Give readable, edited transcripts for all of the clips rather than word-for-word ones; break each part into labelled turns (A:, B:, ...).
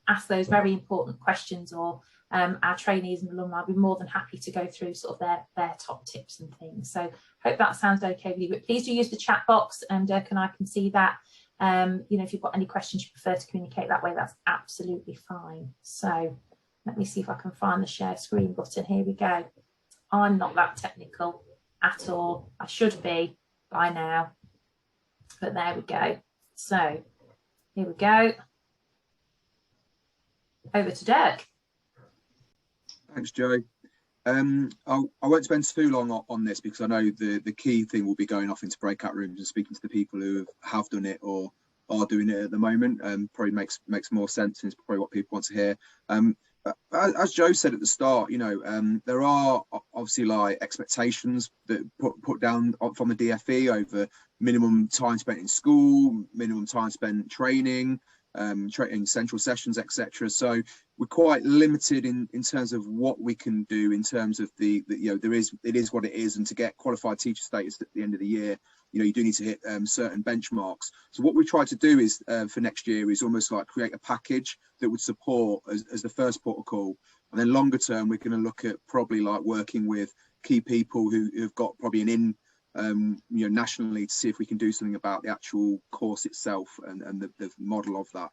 A: ask those very important questions, or our trainees and alumni will be more than happy to go through sort of their top tips and things. So hope that sounds okay with you, but please do use the chat box, and Dirk and I can see that. If you've got any questions you prefer to communicate that way, that's absolutely fine. So let me see if I can find the share screen button. Here we go. I'm not that technical at all. I should be by now, but there we go. So here we go. Over to Dirk.
B: Thanks, Joe. I won't spend too long on this, because I know the key thing will be going off into breakout rooms and speaking to the people who have done it or are doing it at the moment. Probably makes more sense, and it's probably what people want to hear. As Joe said at the start, there are obviously like expectations that put down from the DFE over minimum time spent in school, minimum time spent training, in central sessions, etc. So we're quite limited in terms of what we can do in terms of it is what it is, and to get qualified teacher status at the end of the year, you do need to hit certain benchmarks. So what we try to do is for next year is almost like create a package that would support as the first protocol, and then longer term we're going to look at probably like working with key people who have got probably an in nationally, to see if we can do something about the actual course itself and the model of that.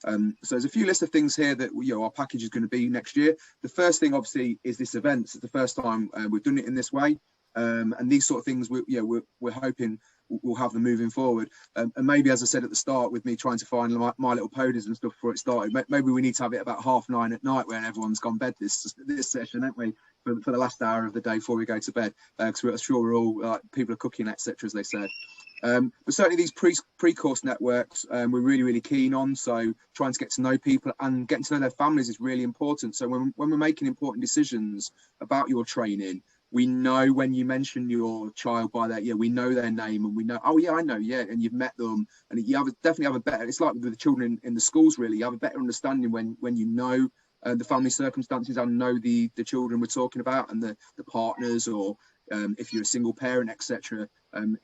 B: So there's a few list of things here that our package is going to be next year. The first thing obviously is this event. It's the first time we've done it in this way, and these sort of things we're hoping we'll have them moving forward. And maybe, as I said at the start, with me trying to find my little podies and stuff before it started, maybe we need to have it about 9:30 at night when everyone's gone bed this session, don't we, for the last hour of the day before we go to bed, because we're sure we're all people are cooking, etc., as they said. But certainly these pre-course networks we're really keen on. So trying to get to know people and getting to know their families is really important. So when we're making important decisions about your training, we know when you mention your child by that, we know their name, and we know, oh yeah, I know, yeah, and you've met them, and you definitely have a better, it's like with the children in the schools, really, you have a better understanding when you know the family circumstances and know the children we're talking about, and the partners, or if you're a single parent, etc.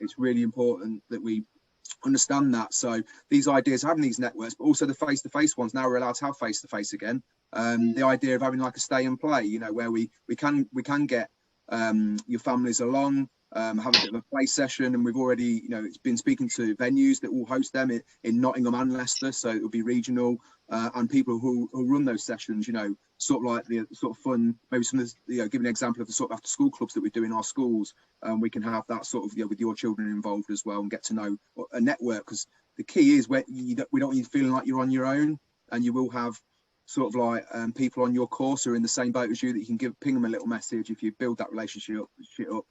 B: It's really important that we understand that. So these ideas, having these networks, but also the face-to-face ones, now we're allowed to have face-to-face again. The idea of having like a stay and play, where we can get your families along, have a bit of a play session, and we've already it's been speaking to venues that will host them in Nottingham and Leicester, so it'll be regional, and people who run those sessions, sort of like the sort of fun, maybe some of the, give an example of the sort of after school clubs that we do in our schools, we can have that sort of with your children involved as well, and get to know a network, because the key is we don't want you feeling like you're on your own, and you will have sort of like people on your course who are in the same boat as you, that you can ping them a little message if you build that relationship up,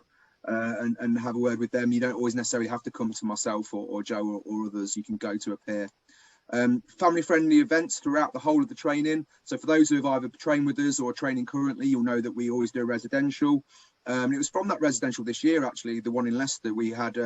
B: and have a word with them. You don't always necessarily have to come to myself or Joe or others. You can go to a peer. Family friendly events throughout the whole of the training. So for those who have either trained with us or are training currently, you'll know that we always do a residential. It was from that residential this year, actually, the one in Leicester, we had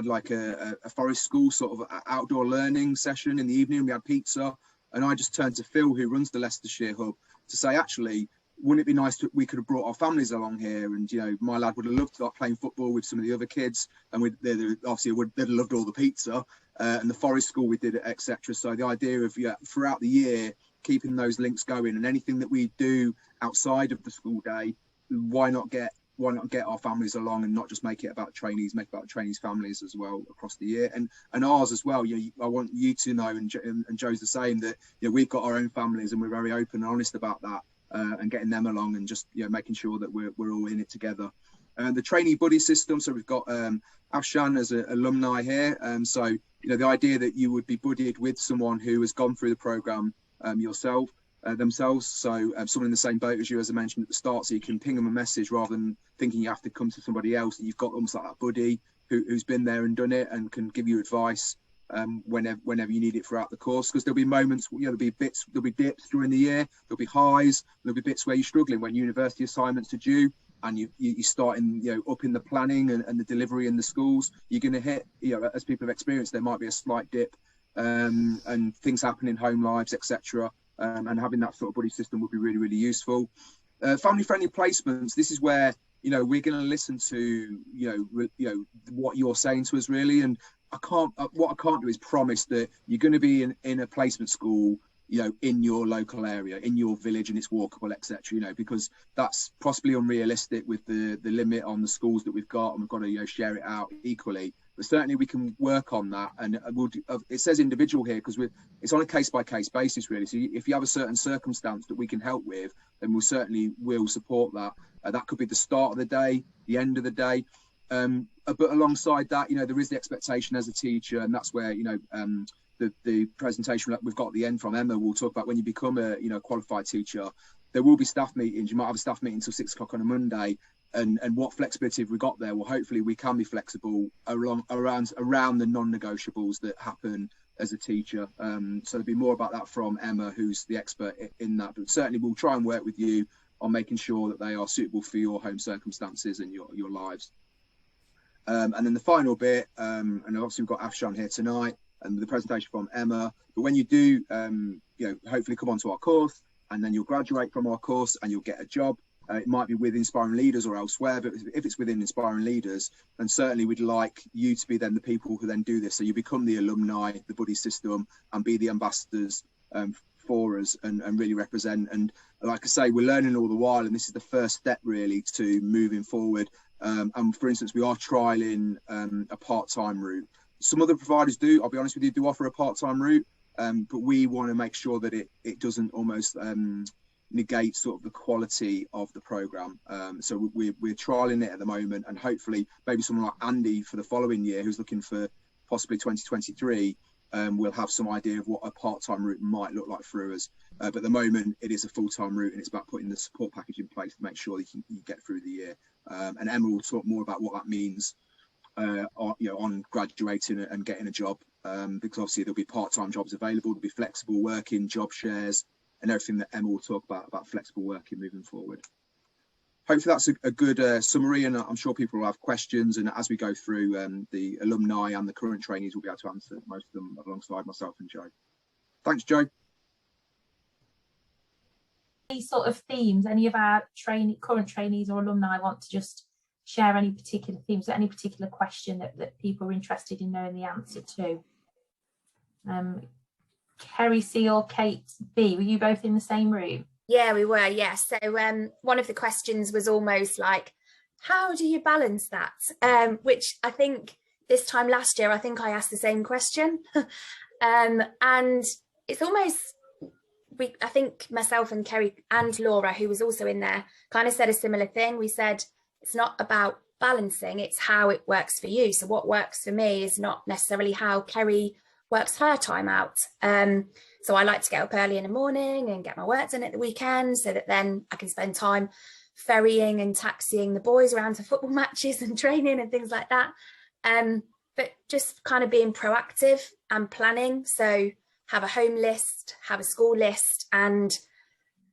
B: like a forest school sort of outdoor learning session in the evening. We had pizza. And I just turned to Phil, who runs the Leicestershire hub, to say, actually, wouldn't it be nice we could have brought our families along here? And, my lad would have loved playing football with some of the other kids. And they'd have loved all the pizza, and the forest school we did, etc. So the idea of, throughout the year, keeping those links going, and anything that we do outside of the school day, why not get our families along, and not just make it about trainees, make it about trainees' families as well across the year, and ours as well. I want you to know, and Joe's the same, that we've got our own families, and we're very open and honest about that, and getting them along, and just making sure that we're all in it together. The trainee buddy system. So we've got Afshan as an alumni here. So the idea that you would be buddied with someone who has gone through the program yourself. Themselves, so someone in the same boat as you, as I mentioned at the start, so you can ping them a message rather than thinking you have to come to somebody else, that you've got almost like that buddy who's been there and done it, and can give you advice whenever you need it throughout the course. Because there'll be moments, there'll be dips during the year, there'll be highs, there'll be bits where you're struggling when university assignments are due, and you start in up in the planning and the delivery in the schools. You're going to hit, as people have experienced, there might be a slight dip, and things happen in home lives, etc. And having that sort of buddy system would be really useful. Family friendly placements. This is where we're going to listen to what you're saying to us, really. And what I can't do is promise that you're going to be in a placement school you know, in your local area, in your village, and it's walkable, etc. You know, because that's possibly unrealistic with the limit on the schools that we've got, and we've got to, you know, share it out equally. But certainly we can work on that, and we'll do, it says individual here because it's on a case-by-case basis, really. So if you have a certain circumstance that we can help with, then we'll certainly will support that. That could be the start of the day, the end of the day. But alongside that, you know, there is the expectation as a teacher, and that's where, you know, the presentation that we've got at the end from Emma will talk about when you become a, you know, qualified teacher, there will be staff meetings. You might have a staff meeting until 6 o'clock on a Monday, and what flexibility have we got there? Well, hopefully we can be flexible around the non-negotiables that happen as a teacher. So there'll be more about that from Emma, who's the expert in that, but certainly we'll try and work with you on making sure that they are suitable for your home circumstances and your lives. And then the final bit, and obviously we've got Afshan here tonight and the presentation from Emma, but when you do, you know, hopefully come onto our course, and then you'll graduate from our course and you'll get a job. It might be with Inspiring Leaders or elsewhere, but if it's within Inspiring Leaders, then certainly we'd like you to be then the people who then do this. So you become the alumni, the buddy system, and be the ambassadors for us and really represent. And like I say, we're learning all the while, and this is the first step really to moving forward. And for instance, we are trialing a part-time route. Some other providers do, I'll be honest with you, do offer a part-time route, but we want to make sure that it doesn't almost negate sort of the quality of the program. So we're trialing it at the moment, and hopefully maybe someone like Andy for the following year who's looking for possibly 2023 we'll have some idea of what a part-time route might look like through us. But at the moment it is a full-time route, and it's about putting the support package in place to make sure that you get through the year. And Emma will talk more about what that means on graduating and getting a job, because obviously there'll be part-time jobs available, there'll be flexible working, job shares, and everything that Emma will talk about flexible working moving forward. Hopefully that's a good summary, and I'm sure people will have questions, and as we go through, the alumni and the current trainees will be able to answer most of them alongside myself and Joe. Thanks, Joe.
A: Any sort of themes, any of our current trainees or alumni want to just share any particular themes or any particular question that people are interested in knowing the answer to? Kerry C or Kate B, were you both in the same room?
C: Yeah, we were, yes. So one of the questions was almost like, how do you balance that? Which I think this time last year, I think I asked the same question. And it's almost, I think myself and Kerry and Laura, who was also in there, kind of said a similar thing. We said, it's not about balancing, it's how it works for you. So what works for me is not necessarily how Kerry works her time out. So I like to get up early in the morning and get my work done at the weekend, so that then I can spend time ferrying and taxiing the boys around to football matches and training and things like that. But just kind of being proactive and planning. So have a home list, have a school list, and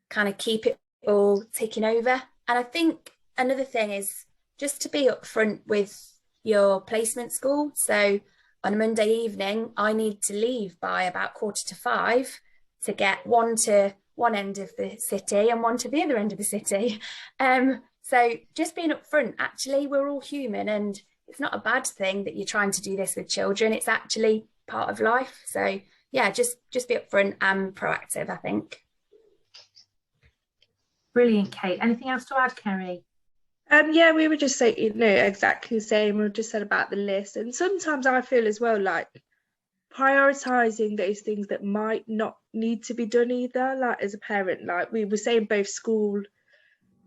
C: kind of keep it all ticking over. And I think another thing is just to be upfront with your placement school. So on a Monday evening, I need to leave by about 4:45 to get one to one end of the city and one to the other end of the city. So just being upfront, actually, we're all human, and it's not a bad thing that you're trying to do this with children. It's actually part of life. So yeah, just be upfront and proactive, I think.
A: Brilliant, Kate. Anything else to add, Kerry?
D: Yeah, we were just saying, exactly the same. We just said about the list, and sometimes I feel as well like prioritizing those things that might not need to be done either. Like as a parent, like we were saying, both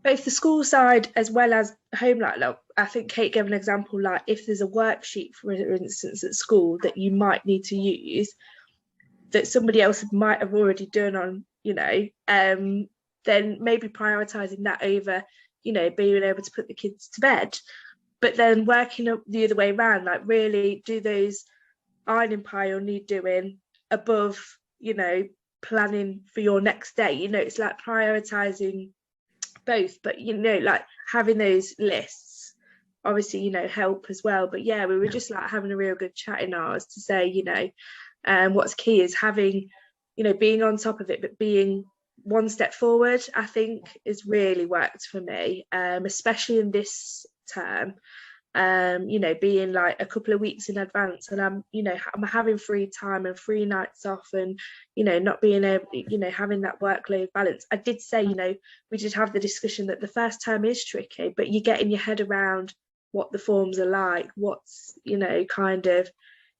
D: the school side as well as home. Like I think Kate gave an example. Like if there's a worksheet, for instance, at school that you might need to use, that somebody else might have already done on, then maybe prioritizing that over, being able to put the kids to bed, but then working up the other way around, like really do those ironing pile need doing above, planning for your next day. It's like prioritizing both, but like having those lists obviously help as well. But yeah, we were just like having a real good chat in ours to say, what's key is having, being on top of it, but being one step forward, I think, has really worked for me, especially in this term. you know, being like a couple of weeks in advance, and I'm having free time and free nights off, and, you know, not being able, you know, having that workload balance. I did say, you know, we did have the discussion that the first term is tricky, but you get in your head around what the forms are like, what's, you know, kind of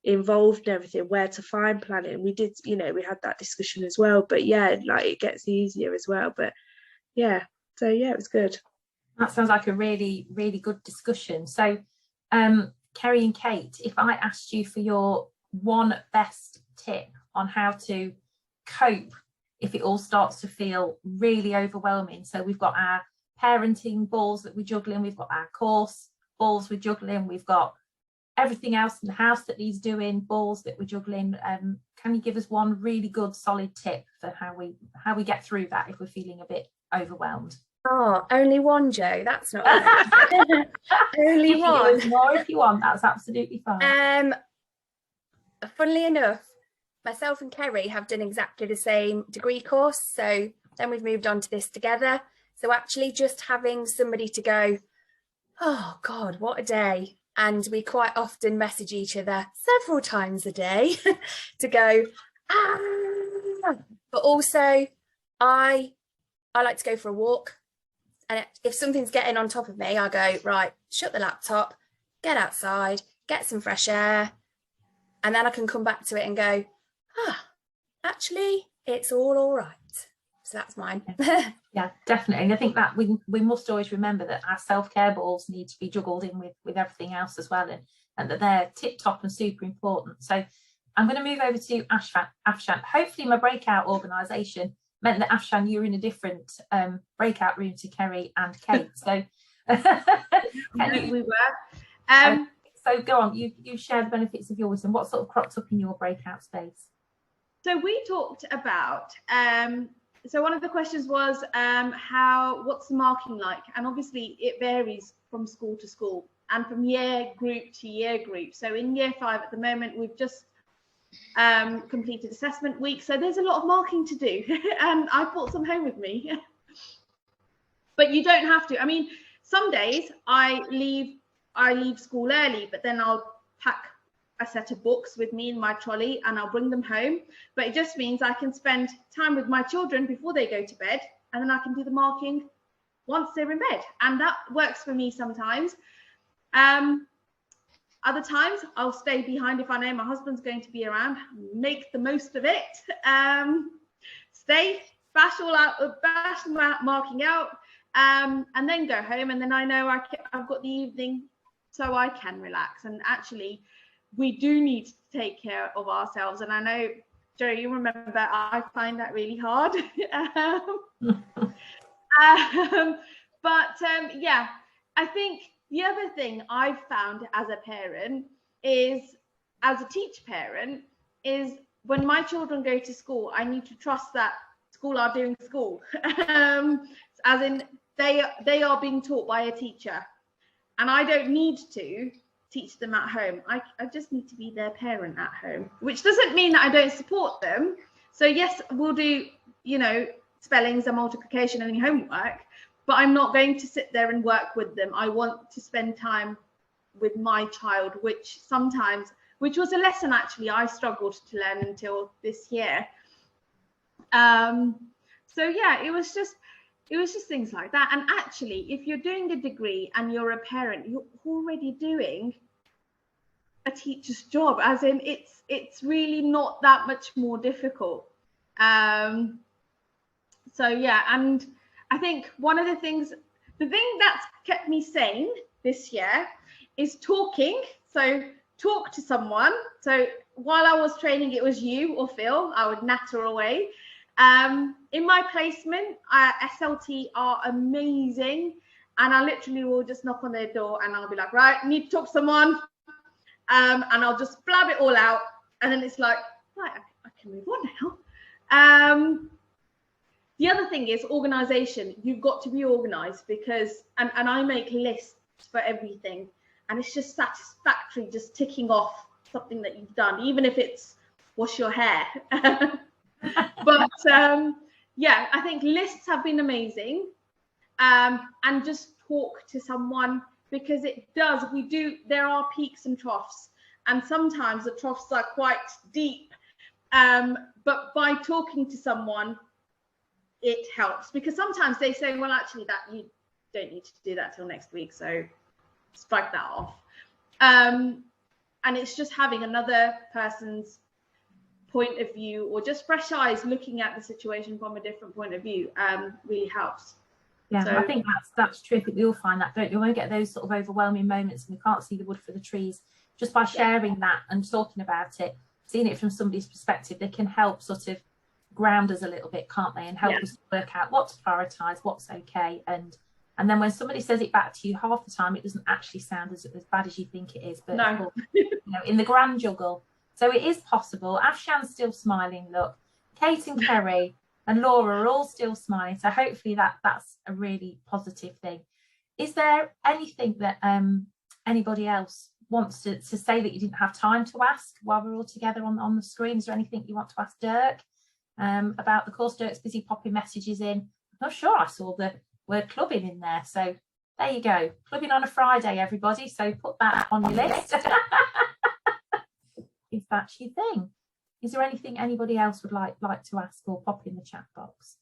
D: involved and everything, where to find planning. We did, you know, we had that discussion as well, but yeah, like it gets easier as well. But yeah, so yeah, it was good.
A: That sounds like a really, really good discussion. So, Kerry and Kate, if I asked you for your one best tip on how to cope if it all starts to feel really overwhelming. So we've got our parenting balls that we're juggling, we've got our course balls we're juggling, we've got everything else in the house that needs doing, balls that we're juggling. Can you give us one really good solid tip for how we get through that if we're feeling a bit overwhelmed?
C: Oh, only one, Jo. That's not only one.
A: More if you want, that's absolutely fine.
C: Funnily enough, myself and Kerry have done exactly the same degree course, so then we've moved on to this together. So actually just having somebody to go, oh God, what a day. And we quite often message each other several times a day to go, But also I like to go for a walk. And if something's getting on top of me, I go, right, shut the laptop, get outside, get some fresh air. And then I can come back to it and go, actually, it's all right. So that's mine.
A: Yeah, definitely. And I think that we must always remember that our self-care balls need to be juggled in with everything else as well, and that they're tip-top and super important. So I'm going to move over to Afshan. Hopefully my breakout organisation meant that Afshan, you were in a different breakout room to Kerry and Kate. So
E: we were.
A: So go on, you share the benefits of yours and what sort of cropped up in your breakout space.
E: So we talked about, so one of the questions was what's the marking like? And obviously it varies from school to school and from year group to year group. So in year 5 at the moment, we've just completed assessment week, so there's a lot of marking to do and I brought some home with me. But you don't have to. I mean, some days I leave school early, but then I'll pack a set of books with me in my trolley and I'll bring them home. But it just means I can spend time with my children before they go to bed, and then I can do the marking once they're in bed, and that works for me sometimes. Other times I'll stay behind if I know my husband's going to be around, make the most of it, stay, bash marking out, and then go home, and then I know I've got the evening so I can relax. And actually we do need to take care of ourselves, and I know, Jo, you remember I find that really hard. Yeah, I think the other thing I've found as a parent is, as a teach parent, is when my children go to school, I need to trust that school are doing school. As in they are being taught by a teacher, and I don't need to teach them at home. I just need to be their parent at home, which doesn't mean that I don't support them. So yes, we'll do, you know, spellings and multiplication and homework, but I'm not going to sit there and work with them. I want to spend time with my child, which was a lesson actually I struggled to learn until this year. So yeah, it was just things like that. And actually, if you're doing a degree and you're a parent, you're already doing a teacher's job, as in it's really not that much more difficult. So yeah, and I think one of the thing that's kept me sane this year is talking. So talk to someone. So while I was training, it was you or Phil, I would natter away. In my placement, SLT are amazing, and I literally will just knock on their door and I'll be like, right, need to talk to someone, and I'll just blab it all out, and then it's like, right, I can move on now. The other thing is organization. You've got to be organized, because and I make lists for everything, and it's just satisfactory just ticking off something that you've done, even if it's wash your hair. But yeah, I think lists have been amazing, and just talk to someone, because there are peaks and troughs, and sometimes the troughs are quite deep. But by talking to someone, it helps, because sometimes they say, well, actually, that you don't need to do that till next week, so strike that off. And it's just having another person's point of view, or just fresh eyes looking at the situation from a different point of view, really helps.
A: Yeah,
E: So,
A: I think that's terrific. We all find that, don't you? When we get those sort of overwhelming moments and we can't see the wood for the trees, just by sharing that and talking about it, seeing it from somebody's perspective, they can help sort of ground us a little bit, can't they? And help us work out what to prioritise, what's okay. And then when somebody says it back to you, half the time it doesn't actually sound as bad as you think it is. But
E: no.
A: Of course, you know, in the grand juggle. So it is possible. Afshan's still smiling, look. Kate and Kerry and Laura are all still smiling. So hopefully that's a really positive thing. Is there anything that anybody else wants to say that you didn't have time to ask while we're all together on the screen? Is there anything you want to ask Dirk about the course? Dirk's busy popping messages in. I'm not sure I saw the word clubbing in there. So there you go. Clubbing on a Friday, everybody. So put that on your list. If that's your thing. Is there anything anybody else would like to ask or pop in the chat box?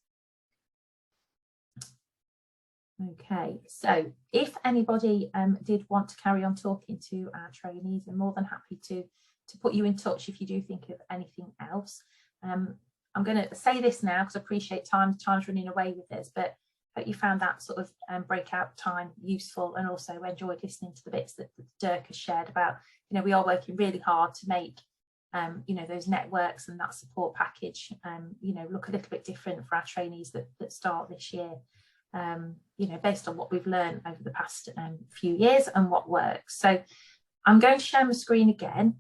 A: Okay, so if anybody did want to carry on talking to our trainees, I'm more than happy to put you in touch if you do think of anything else. I'm going to say this now because I appreciate time's running away with this, but hope you found that sort of breakout time useful, and also enjoyed listening to the bits that Dirk has shared about, you know, we are working really hard to make you know, those networks and that support package you know, look a little bit different for our trainees that start this year, you know, based on what we've learned over the past few years and what works. So I'm going to share my screen again.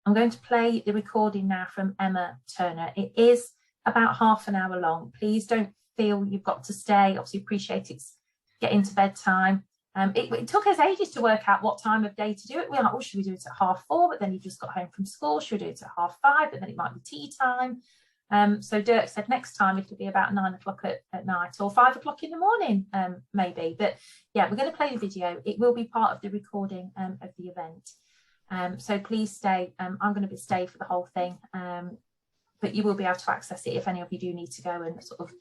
A: I'm going to play the recording now from Emma Turner. It is about half an hour long. Please don't feel you've got to stay. Obviously appreciate it's getting to bedtime. It took us ages to work out what time of day to do it. We were like, oh, should we do it at 4:30? But then you just got home from school. Should we do it at 5:30? But then it might be tea time. So Dirk said next time it'll be about 9 o'clock at night, or 5 o'clock in the morning, maybe. But yeah, we're going to play the video. It will be part of the recording of the event. So please stay. I'm going to stay for the whole thing. But you will be able to access it if any of you do need to go and sort of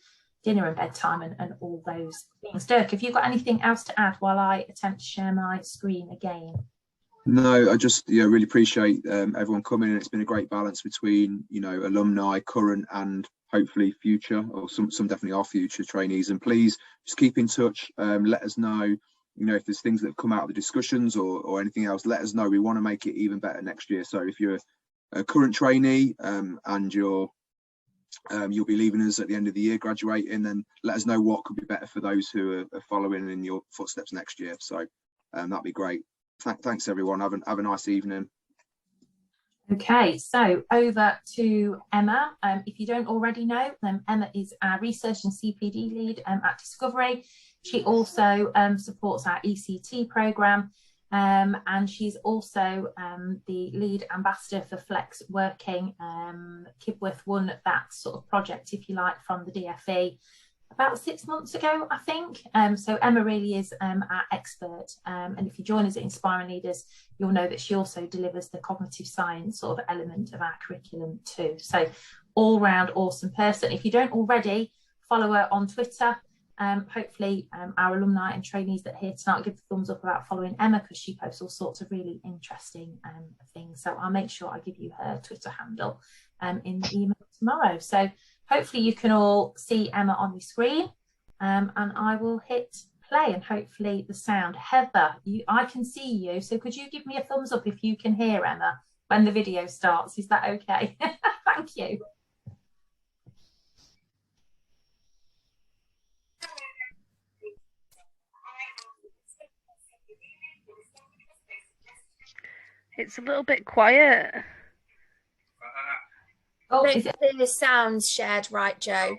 A: dinner and bedtime and all those things. Dirk, have you got anything else to add while I attempt to share my screen again?
B: No, I just really appreciate everyone coming, and it's been a great balance between, you know, alumni, current and hopefully future, or some definitely are future trainees. And please just keep in touch. Let us know, you know, if there's things that have come out of the discussions or anything else. Let us know. We want to make it even better next year. So if you're a current trainee and you'll be leaving us at the end of the year, graduating, then let us know what could be better for those who are following in your footsteps next year. So that'd be great. Thanks everyone. Have a nice evening.
A: Okay, so over to Emma. If you don't already know, Emma is our research and CPD lead at Discovery. She also supports our ECT programme, and she's also the lead ambassador for Flex Working. Kibworth won that sort of project, if you like, from the DFE about 6 months ago, I think. So Emma really is our expert. And if you join us at Inspiring Leaders, you'll know that she also delivers the cognitive science sort of element of our curriculum too. So all round awesome person. If you don't already, follow her on Twitter. Hopefully our alumni and trainees that are here tonight give a thumbs up about following Emma, because she posts all sorts of really interesting things. So I'll make sure I give you her Twitter handle in the email tomorrow. So hopefully you can all see Emma on your screen, and I will hit play, and hopefully the sound. Heather, I can see you, so could you give me a thumbs up if you can hear Emma when the video starts? Is that okay? Thank you.
F: It's a little bit quiet.
A: Oh,
C: Don't hear the sounds shared, right, Joe?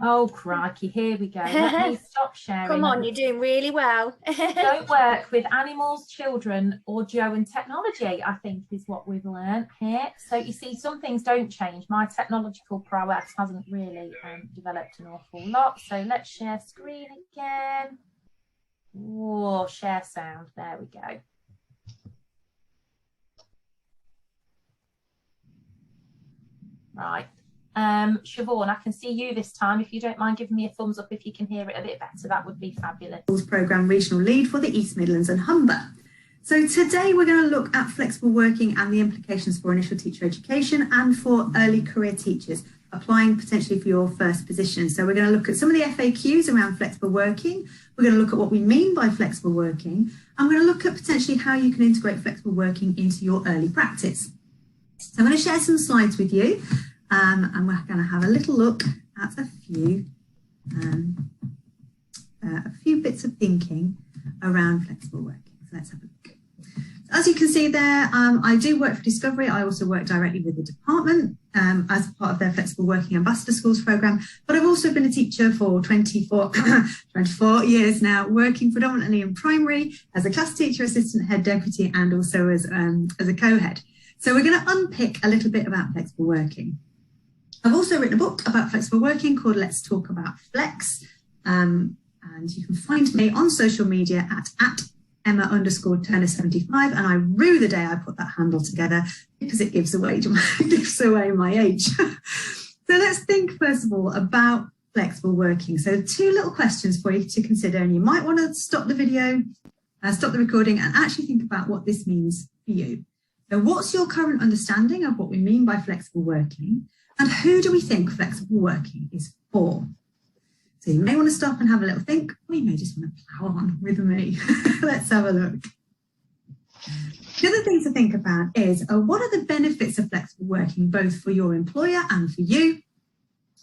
A: Oh, crikey, here we go. Let me stop sharing.
C: Come on, you're doing really well.
A: Don't work with animals, children, or Joe and technology, I think is what we've learned here. So you see, some things don't change. My technological prowess hasn't really developed an awful lot. So let's share screen again. Oh, share sound. There we go. Right. Siobhan, I can see you this time. If you don't mind giving me a thumbs up if you can hear it a bit better, that would be fabulous.
G: Programme Regional Lead for the East Midlands and Humber. So today we're going to look at flexible working and the implications for initial teacher education and for early career teachers applying potentially for your first position. So we're going to look at some of the FAQs around flexible working. We're going to look at what we mean by flexible working, and we're going to look at potentially how you can integrate flexible working into your early practice. So I'm going to share some slides with you, and we're going to have a little look at a few bits of thinking around flexible working. So let's have a look. As you can see there, I do work for Discovery. I also work directly with the department as part of their Flexible Working Ambassador Schools programme. But I've also been a teacher for 24 years now, working predominantly in primary as a class teacher, assistant head deputy, and also as a co-head. So we're going to unpick a little bit about flexible working. I've also written a book about flexible working called Let's Talk About Flex. And you can find me on social media at Emma_Turner75, and I rue the day I put that handle together because it gives away my age. So let's think first of all about flexible working. So 2 little questions for you to consider, and you might want to stop the video, stop the recording, and actually think about what this means for you. So what's your current understanding of what we mean by flexible working, and who do we think flexible working is for? So you may want to stop and have a little think, or you may just want to plough on with me. Let's have a look. The other thing to think about is what are the benefits of flexible working, both for your employer and for you,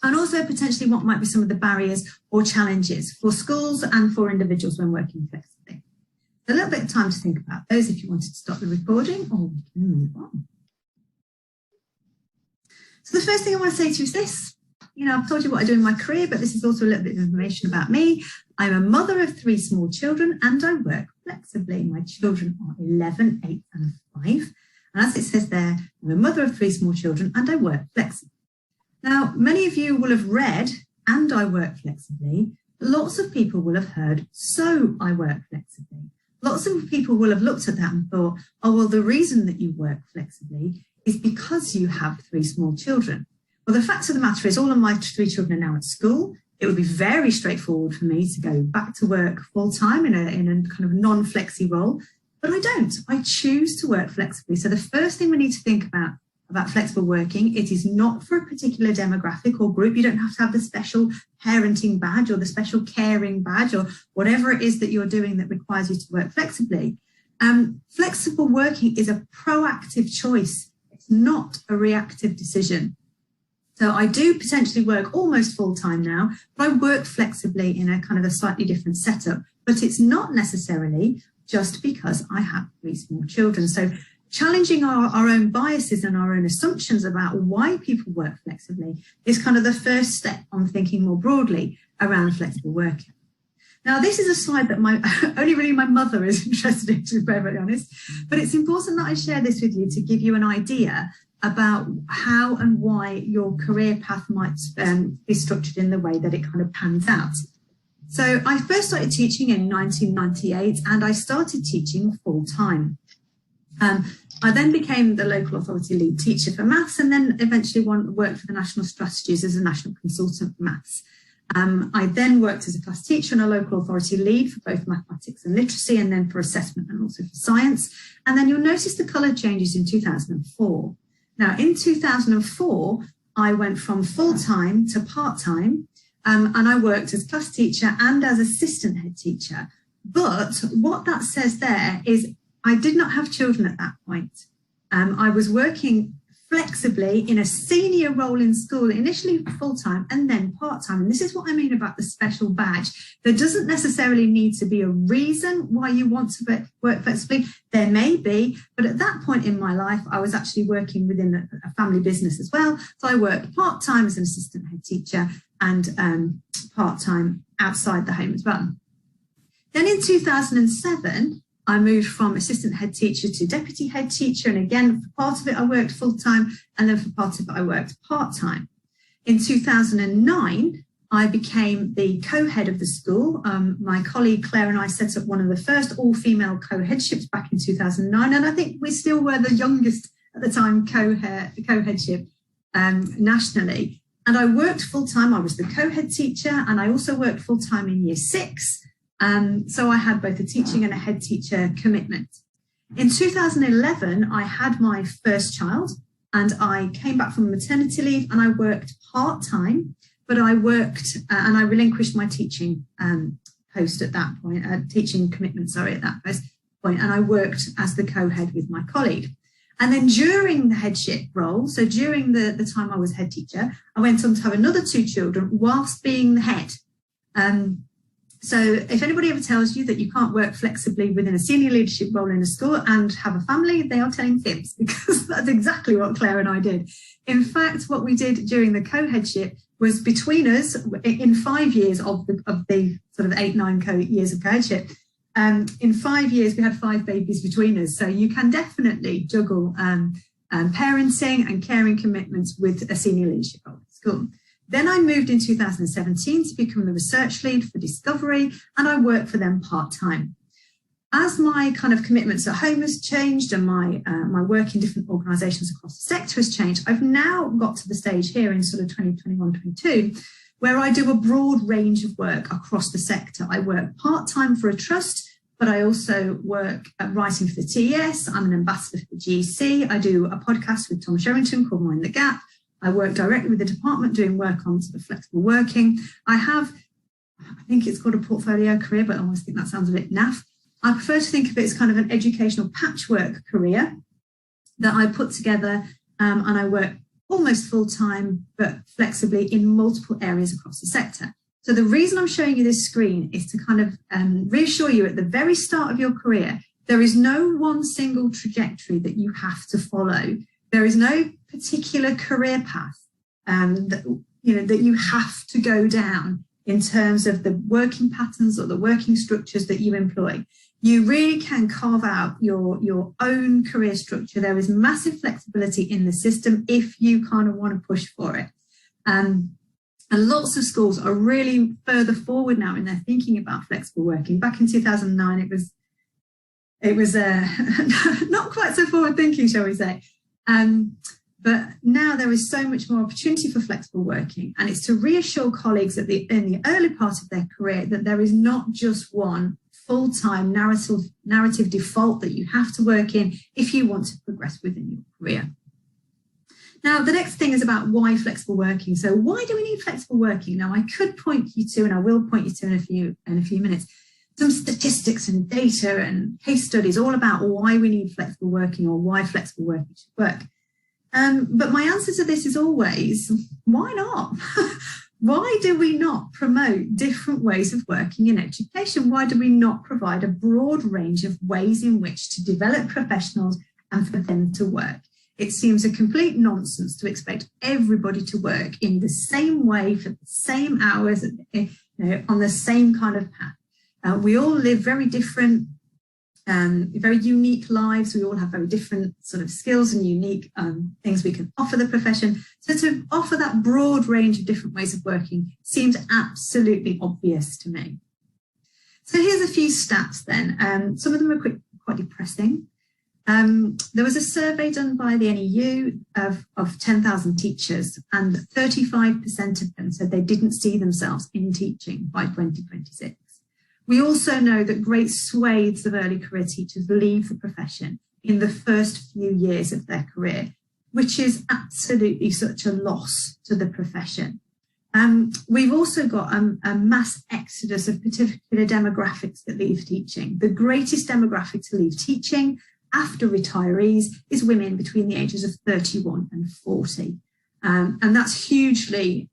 G: and also potentially what might be some of the barriers or challenges for schools and for individuals when working flexibly. So a little bit of time to think about those if you wanted to stop the recording, or we can move on. So the first thing I want to say to you is this. You know, I've told you what I do in my career, but this is also a little bit of information about me. I'm a mother of 3 small children and I work flexibly. My children are 11, 8 and 5. And as it says there, I'm a mother of 3 small children and I work flexibly. Now, many of you will have read, and I work flexibly. Lots of people will have heard, so I work flexibly. Lots of people will have looked at that and thought, oh, well, the reason that you work flexibly is because you have 3 small children. Well, the fact of the matter is all of my 3 children are now at school. It would be very straightforward for me to go back to work full time in a kind of non-flexi role, but I don't. I choose to work flexibly. So the first thing we need to think about flexible working, it is not for a particular demographic or group. You don't have to have the special parenting badge or the special caring badge or whatever it is that you're doing that requires you to work flexibly. Flexible working is a proactive choice. It's not a reactive decision. So I do potentially work almost full time now, but I work flexibly in a kind of a slightly different setup. But it's not necessarily just because I have 3 small children. So challenging our own biases and our own assumptions about why people work flexibly is kind of the first step on thinking more broadly around flexible working. Now, this is a slide that only really my mother is interested in, to be perfectly honest, but it's important that I share this with you to give you an idea about how and why your career path might be structured in the way that it kind of pans out. So I first started teaching in 1998 and I started teaching full time. I then became the local authority lead teacher for maths and then eventually worked for the national strategies as a national consultant for maths. I then worked as a class teacher and a local authority lead for both mathematics and literacy and then for assessment and also for science. And then you'll notice the colour changes in 2004. Now, in 2004, I went from full-time to part-time, and I worked as class teacher and as assistant head teacher. But what that says there is I did not have children at that point. I was working flexibly in a senior role in school, initially full-time and then part-time. And this is what I mean about the special badge. There doesn't necessarily need to be a reason why you want to work flexibly. There may be, but at that point in my life, I was actually working within a family business as well. So I worked part-time as an assistant head teacher and part-time outside the home as well. Then in 2007, I moved from assistant head teacher to deputy head teacher. And again, for part of it, I worked full time. And then for part of it, I worked part time. In 2009, I became the co-head of the school. My colleague Claire and I set up one of the first all-female co-headships back in 2009, and I think we still were the youngest at the time co-headship nationally. And I worked full-time. I was the co-head teacher, and I also worked full-time in year 6. So I had both a teaching and a head teacher commitment. In 2011, I had my first child, and I came back from maternity leave, and I worked part-time, but I worked and I relinquished my teaching post at that point, teaching commitment, sorry, at that point, and I worked as the co-head with my colleague. And then during the headship role, so during the time I was head teacher, I went on to have another 2 children whilst being the head. So if anybody ever tells you that you can't work flexibly within a senior leadership role in a school and have a family, they are telling fibs, because that's exactly what Claire and I did. In fact, what we did during the co-headship was between us, in 5 years of the sort of 8-9 years of co-headship, in 5 years, we had 5 babies between us. So you can definitely juggle parenting and caring commitments with a senior leadership role at school. Then I moved in 2017 to become the research lead for Discovery, and I worked for them part-time. As my kind of commitments at home has changed and my work in different organisations across the sector has changed, I've now got to the stage here in sort of 2021-22, where I do a broad range of work across the sector. I work part-time for a trust, but I also work at writing for the TES. I'm an ambassador for the GEC. I do a podcast with Tom Sherrington called Mind the Gap. I work directly with the department doing work on sort of flexible working. I think it's called a portfolio career, but I always think that sounds a bit naff. I prefer to think of it as kind of an educational patchwork career that I put together, and I work almost full-time, but flexibly in multiple areas across the sector. So the reason I'm showing you this screen is to kind of reassure you at the very start of your career, there is no one single trajectory that you have to follow. There is no particular career path that you have to go down in terms of the working patterns or the working structures that you employ. You really can carve out your own career structure. There is massive flexibility in the system if you kind of want to push for it. And lots of schools are really further forward now in their thinking about flexible working. Back in 2009, it was not quite so forward thinking, shall we say. But now there is so much more opportunity for flexible working, and it's to reassure colleagues in the early part of their career that there is not just one full-time narrative default that you have to work in if you want to progress within your career. Now, the next thing is about why flexible working. So why do we need flexible working? Now, I could point you to, and I will point you to in a few minutes, some statistics and data and case studies all about why we need flexible working or why flexible working should work. But my answer to this is always, why not? Why do we not promote different ways of working in education? Why do we not provide a broad range of ways in which to develop professionals and for them to work? It seems a complete nonsense to expect everybody to work in the same way for the same hours, on the same kind of path. We all live very different, very unique lives. We all have very different sort of skills and unique things we can offer the profession. So to offer that broad range of different ways of working seems absolutely obvious to me. So here's a few stats then. Some of them are quite depressing. There was a survey done by the NEU of 10,000 teachers, and 35% of them said they didn't see themselves in teaching by 2026. We also know that great swathes of early career teachers leave the profession in the first few years of their career, which is absolutely such a loss to the profession. We've also got a mass exodus of particular demographics that leave teaching. The greatest demographic to leave teaching after retirees is women between the ages of 31 and 40. And that's hugely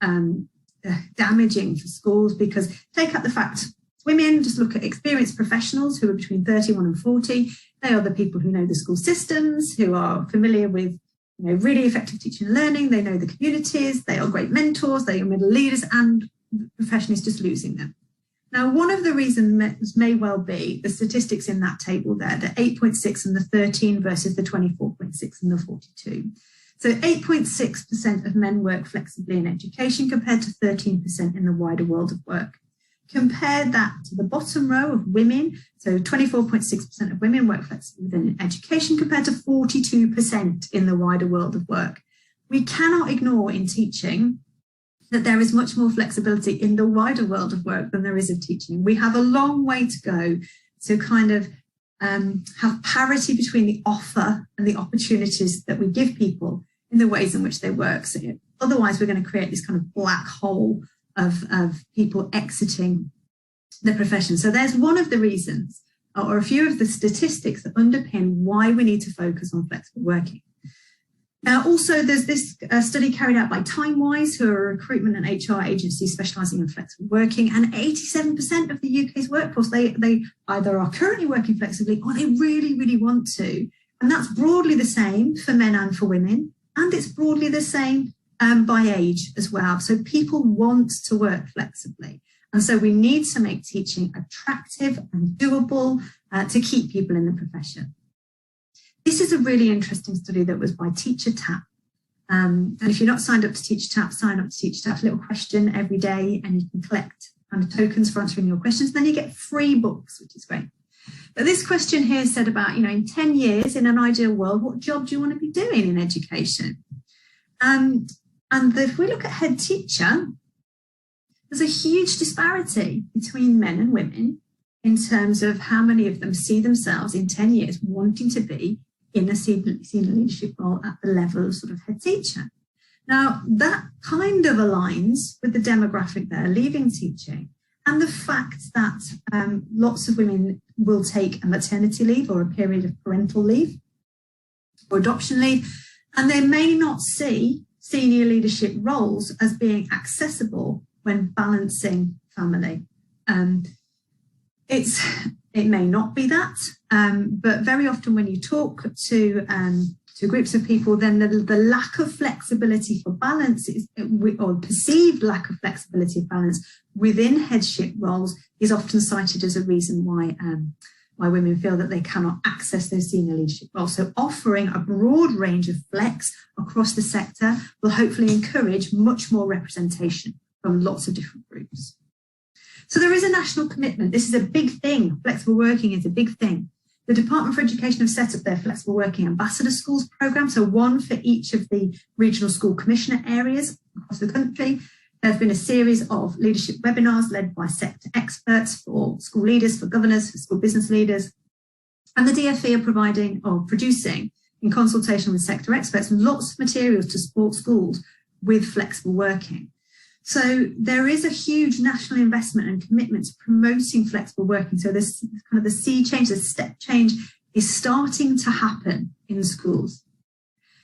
G: damaging for schools, because take out the fact women, just look at experienced professionals who are between 31 and 40. They are the people who know the school systems, who are familiar with really effective teaching and learning. They know the communities, they are great mentors, they are middle leaders, and the profession is just losing them. Now, one of the reasons may well be the statistics in that table there, the 8.6 and the 13 versus the 24.6 and the 42. So 8.6% of men work flexibly in education compared to 13% in the wider world of work. Compare that to the bottom row of women. So 24.6% of women work flexibly within education compared to 42% in the wider world of work. We cannot ignore in teaching that there is much more flexibility in the wider world of work than there is in teaching. We have a long way to go to kind of have parity between the offer and the opportunities that we give people in the ways in which they work. So otherwise, we're going to create this kind of black hole of people exiting the profession. So there's one of the reasons, or a few of the statistics that underpin why we need to focus on flexible working. Now, also, there's this study carried out by TimeWise, who are a recruitment and HR agency specialising in flexible working, and 87% of the UK's workforce, they either are currently working flexibly or they really, really want to. And that's broadly the same for men and for women, and it's broadly the same by age as well. So people want to work flexibly. And so we need to make teaching attractive and doable to keep people in the profession. This is a really interesting study that was by TeacherTapp. And if you're not signed up to TeacherTapp, sign up to TeacherTapp. A little question every day, and you can collect kind of tokens for answering your questions. Then you get free books, which is great. But this question here said about, in 10 years, in an ideal world, what job do you want to be doing in education? And if we look at head teacher, there's a huge disparity between men and women in terms of how many of them see themselves in 10 years wanting to be in a senior leadership role at the level of sort of head teacher. Now, that kind of aligns with the demographic there, leaving teaching, and the fact that lots of women will take a maternity leave or a period of parental leave or adoption leave, and they may not see senior leadership roles as being accessible when balancing family. It may not be that, but very often when you talk to groups of people, then the lack of flexibility for balance or perceived lack of flexibility of balance within headship roles is often cited as a reason why women feel that they cannot access those senior leadership roles. So offering a broad range of flex across the sector will hopefully encourage much more representation from lots of different groups. So there is a national commitment. This is a big thing. Flexible working is a big thing. The Department for Education have set up their Flexible Working Ambassador Schools programme, so one for each of the regional school commissioner areas across the country. There have been a series of leadership webinars led by sector experts for school leaders, for governors, for school business leaders. And the DfE are providing or producing, in consultation with sector experts, lots of materials to support schools with flexible working. So there is a huge national investment and commitment to promoting flexible working. So this kind of the sea change, the step change is starting to happen in schools.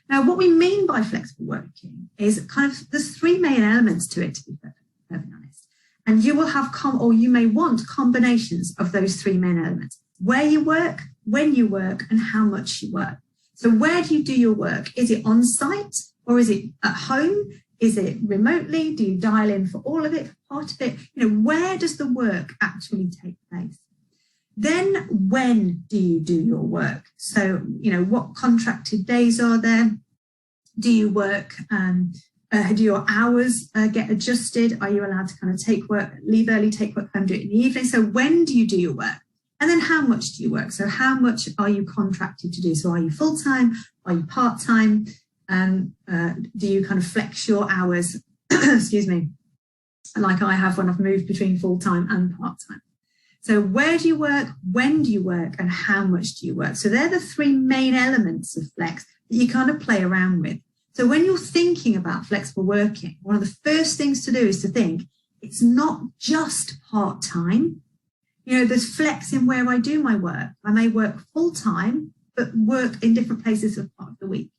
G: Now, what we mean by flexible working is kind of, there's three main elements to it, to be perfectly honest. And you will have, or you may want combinations of those three main elements: where you work, when you work, and how much you work. So where do you do your work? Is it on site or is it at home? Is it remotely? Do you dial in for all of it, for part of it? Where does the work actually take place? Then when do you do your work? So, what contracted days are there? Do you work, do your hours get adjusted? Are you allowed to kind of leave early, take work home, do it in the evening? So when do you do your work? And then how much do you work? So how much are you contracted to do? So are you full-time? Are you part-time? Do you kind of flex your hours, excuse me, like I have when I've moved between full-time and part-time? So where do you work, when do you work, and how much do you work? So they're the three main elements of flex that you kind of play around with. So when you're thinking about flexible working, one of the first things to do is to think it's not just part-time. There's flex in where I do my work. I may work full-time, but work in different places of part of the week.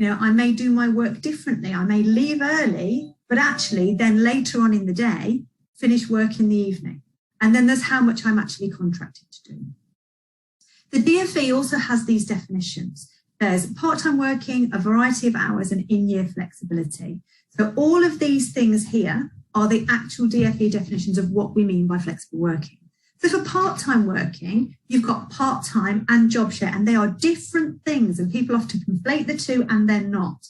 G: I may do my work differently. I may leave early, but actually then later on in the day, finish work in the evening. And then there's how much I'm actually contracted to do. The DfE also has these definitions. There's part-time working, a variety of hours, and in-year flexibility. So all of these things here are the actual DfE definitions of what we mean by flexible working. So for part-time working, you've got part-time and job share, and they are different things, and people often conflate the two and they're not.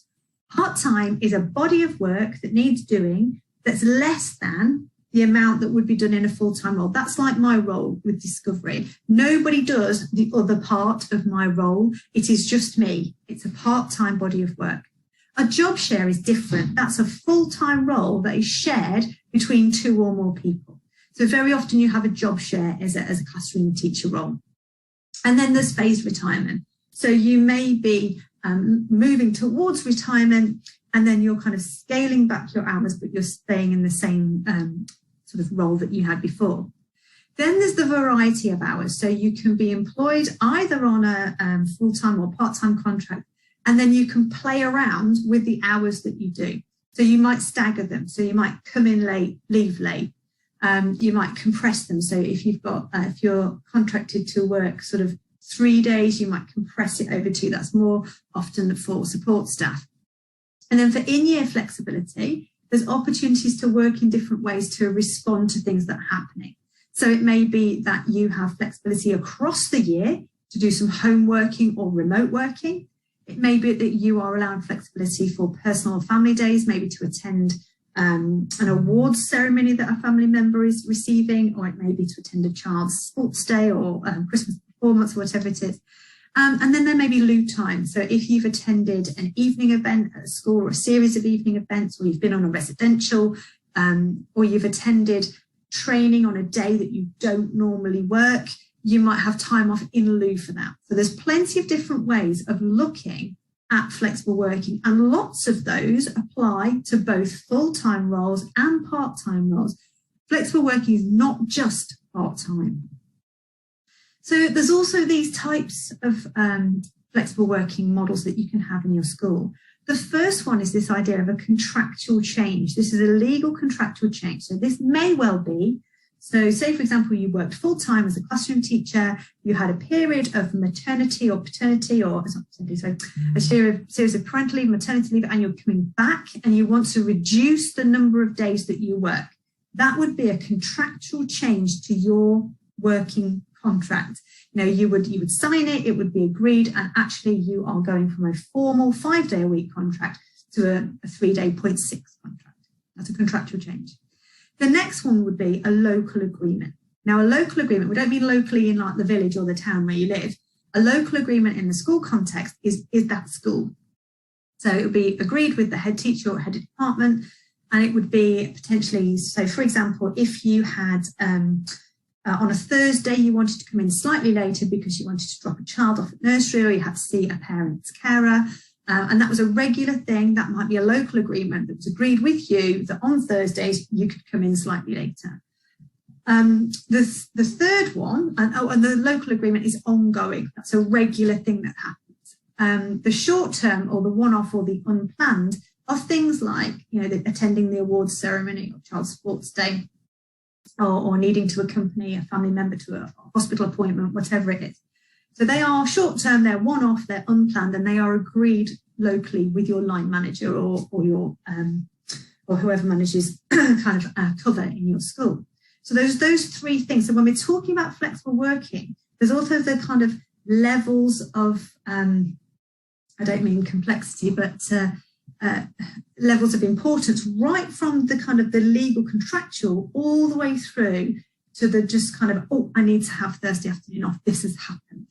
G: Part-time is a body of work that needs doing that's less than the amount that would be done in a full-time role. That's like my role with Discovery. Nobody does the other part of my role. It is just me. It's a part-time body of work. A job share is different. That's a full-time role that is shared between 2 or more people. So very often you have a job share as a classroom teacher role. And then there's phased retirement. So you may be moving towards retirement, and then you're kind of scaling back your hours, but you're staying in the same sort of role that you had before. Then there's the variety of hours. So you can be employed either on a full-time or part-time contract, and then you can play around with the hours that you do. So you might stagger them. So you might come in late, leave late. You might compress them. So if you're contracted to work sort of 3 days, you might compress it over 2. That's more often for support staff. And then for in-year flexibility, there's opportunities to work in different ways to respond to things that are happening. So it may be that you have flexibility across the year to do some home working or remote working. It may be that you are allowing flexibility for personal or family days, maybe to attend an awards ceremony that a family member is receiving, or it may be to attend a child's sports day or Christmas performance, or whatever it is. And then there may be loo time. So if you've attended an evening event at a school or a series of evening events, or you've been on a residential, or you've attended training on a day that you don't normally work, you might have time off in lieu for that. So there's plenty of different ways of looking at flexible working, and lots of those apply to both full-time roles and part-time roles. Flexible working is not just part-time. So there's also these types of flexible working models that you can have in your school. The first one is this idea of a contractual change. This is a legal contractual change. So this may well be, so say, for example, you worked full-time as a classroom teacher, you had a period of maternity or paternity, or it's not paternity, sorry, a series of parental leave, maternity leave, and you're coming back and you want to reduce the number of days that you work. That would be a contractual change to your working contract. You know, you would sign it, it would be agreed, and actually you are going from a formal 5-day-a-week contract to a 3-day 0.6 contract. That's a contractual change. The next one would be a local agreement. Now, a local agreement, we don't mean locally in like the village or the town where you live. A local agreement in the school context is that school. So it would be agreed with the head teacher or head of department, and it would be potentially, so for example, if you had on a Thursday, you wanted to come in slightly later because you wanted to drop a child off at nursery, or you had to see a parent's carer, and that was a regular thing. That might be a local agreement that was agreed with you that on Thursdays you could come in slightly later. The third one, and the local agreement is ongoing. That's a regular thing that happens. The short term, or the one-off, or the unplanned, are things like, you know, attending the awards ceremony or child sports day, or needing to accompany a family member to a hospital appointment, whatever it is. So they are short term, they're one-off, they're unplanned, and they are agreed locally with your line manager or your or whoever manages kind of cover in your school. So there's those 3 things. So when we're talking about flexible working, there's also the kind of levels of I don't mean complexity, but levels of importance, right from the kind of the legal contractual all the way through to the just kind of, oh, I need to have Thursday afternoon off, this has happened.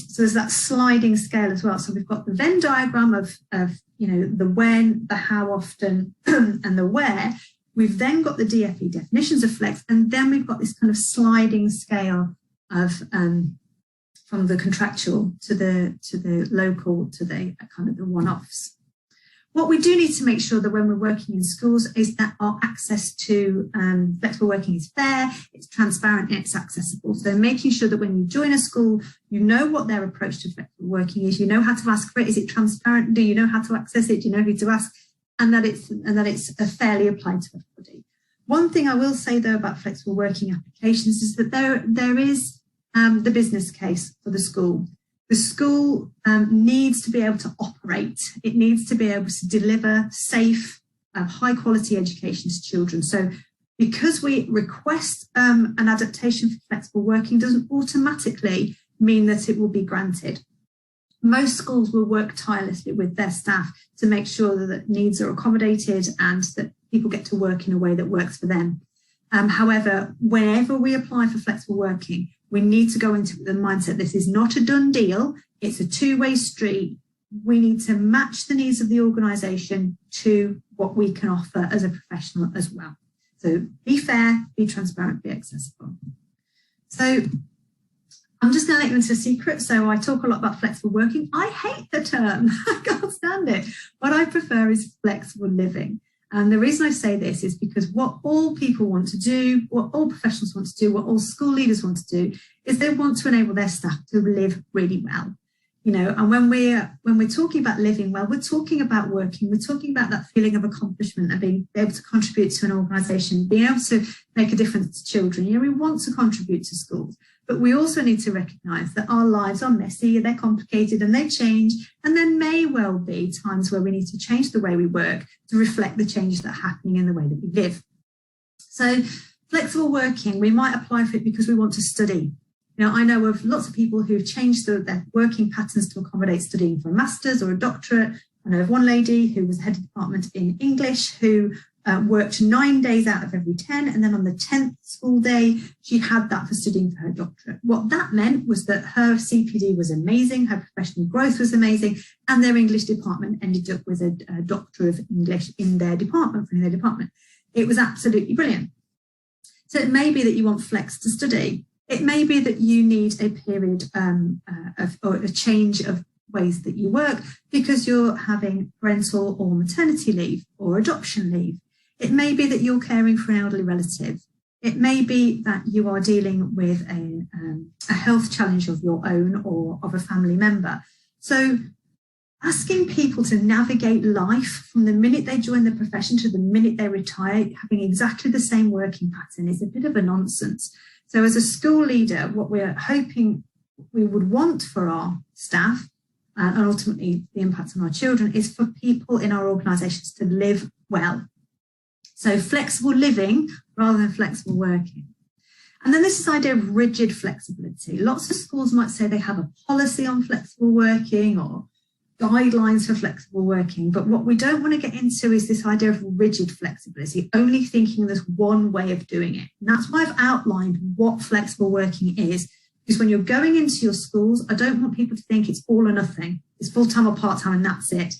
G: So there's that sliding scale as well. So we've got the Venn diagram of you know, the when, the how often, and the where. We've then got the DFE, definitions of flex, and then we've got this kind of sliding scale of from the contractual to the local to the kind of the one-offs. What we do need to make sure that when we're working in schools is that our access to flexible working is fair, it's transparent, and it's accessible. So making sure that when you join a school, you know what their approach to flexible working is, you know how to ask for it, is it transparent, do you know how to access it, do you know who to ask, and that it's fairly applied to everybody. One thing I will say though about flexible working applications is that there is the business case for the school. The school needs to be able to operate. It needs to be able to deliver safe, high quality education to children. So because we request an adaptation for flexible working doesn't automatically mean that it will be granted. Most schools will work tirelessly with their staff to make sure that needs are accommodated and that people get to work in a way that works for them. However, whenever we apply for flexible working, we need to go into the mindset this is not a done deal, it's a two-way street. We need to match the needs of the organisation to what we can offer as a professional as well. So be fair, be transparent, be accessible. So I'm just going to let you into a secret. So I talk a lot about flexible working. I hate the term. I can't stand it. What I prefer is flexible living. And the reason I say this is because what all people want to do, what all professionals want to do, what all school leaders want to do is they want to enable their staff to live really well. You know, and when we're talking about living well, we're talking about working, we're talking about that feeling of accomplishment and being able to contribute to an organisation, being able to make a difference to children. You know, we want to contribute to schools, but we also need to recognise that our lives are messy, they're complicated and they change, and there may well be times where we need to change the way we work to reflect the changes that are happening in the way that we live. So flexible working, we might apply for it because we want to study. You know, I know of lots of people who've changed their working patterns to accommodate studying for a master's or a doctorate. I know of one lady who was head of department in English who worked 9 days out of every 10, and then on the 10th school day, she had that for studying for her doctorate. What that meant was that her CPD was amazing, her professional growth was amazing, and their English department ended up with a Doctor of English in their department, from their department. It was absolutely brilliant. So it may be that you want flex to study. It may be that you need a period or a change of ways that you work because you're having parental or maternity leave or adoption leave. It may be that you're caring for an elderly relative. It may be that you are dealing with a health challenge of your own or of a family member. So asking people to navigate life from the minute they join the profession to the minute they retire, having exactly the same working pattern is a bit of a nonsense. So as a school leader, what we're hoping we would want for our staff and ultimately the impact on our children is for people in our organisations to live well. So flexible living rather than flexible working. And then there's this idea of rigid flexibility. Lots of schools might say they have a policy on flexible working or guidelines for flexible working, but what we don't want to get into is this idea of rigid flexibility, only thinking there's one way of doing it. And that's why I've outlined what flexible working is, because when you're going into your schools, I don't want people to think it's all or nothing, it's full-time or part-time and that's it.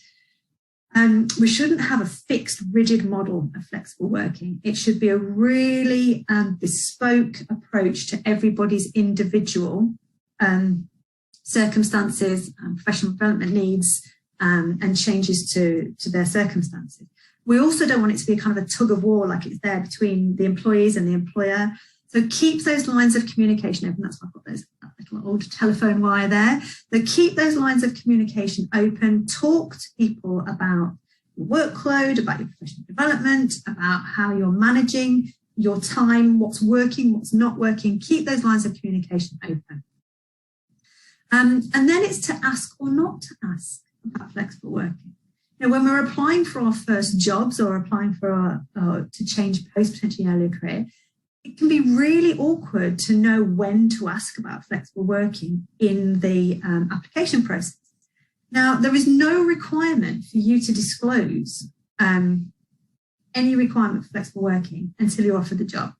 G: We shouldn't have a fixed, rigid model of flexible working. It should be a really bespoke approach to everybody's individual circumstances, professional development needs, and changes to their circumstances. We also don't want it to be a kind of a tug of war like it's there between the employees and the employer. So keep those lines of communication open. That's why I've got that little old telephone wire there. So keep those lines of communication open. Talk to people about your workload, about your professional development, about how you're managing your time, what's working, what's not working. Keep those lines of communication open. And then it's to ask or not to ask about flexible working. You know, when we're applying for our first jobs or applying for to change post, potentially in earlier career, it can be really awkward to know when to ask about flexible working in the application process. Now, there is no requirement for you to disclose any requirement for flexible working until you're offered the job.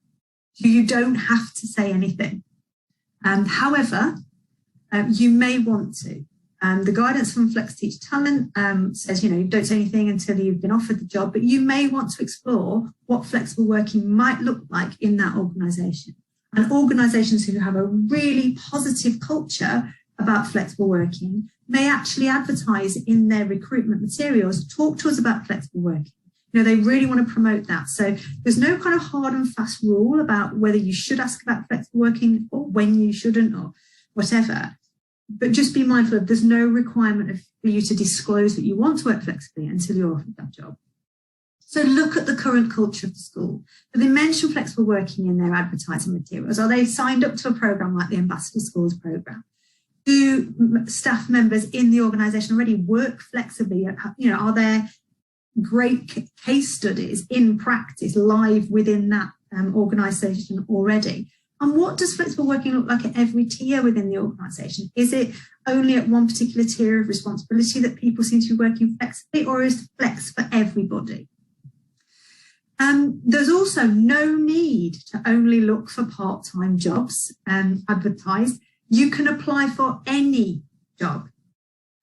G: So you don't have to say anything. However, you may want to. The guidance from Flex Teach Talent says, you know, don't say anything until you've been offered the job, but you may want to explore what flexible working might look like in that organisation. And organisations who have a really positive culture about flexible working may actually advertise in their recruitment materials, talk to us about flexible working. You know, they really want to promote that. So there's no kind of hard and fast rule about whether you should ask about flexible working or when you shouldn't or whatever. But just be mindful of there's no requirement for you to disclose that you want to work flexibly until you're offered that job. So look at the current culture of the school. Do they mention flexible working in their advertising materials? Are they signed up to a programme like the Ambassador Schools programme? Do staff members in the organisation already work flexibly? You know, are there great case studies in practice live within that organisation already? And what does flexible working look like at every tier within the organisation? Is it only at one particular tier of responsibility that people seem to be working flexibly, or is flex for everybody? There's also no need to only look for part-time jobs advertised. You can apply for any job,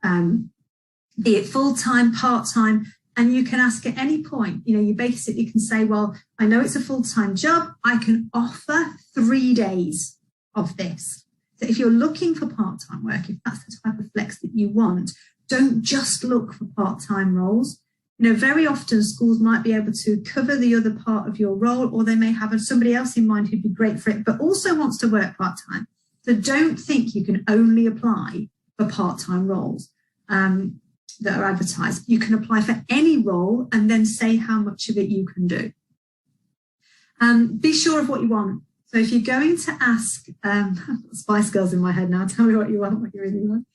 G: be it full-time, part-time, and you can ask at any point, you basically can say, well, I know it's a full-time job. I can offer 3 days of this. So if you're looking for part-time work, if that's the type of flex that you want, don't just look for part-time roles. Very often schools might be able to cover the other part of your role, or they may have somebody else in mind who'd be great for it, but also wants to work part-time. So don't think you can only apply for part-time roles that are advertised. You can apply for any role and then say how much of it you can do. Be sure of what you want. So if you're going to ask, Spice Girls in my head now, tell me what you want, what you really want.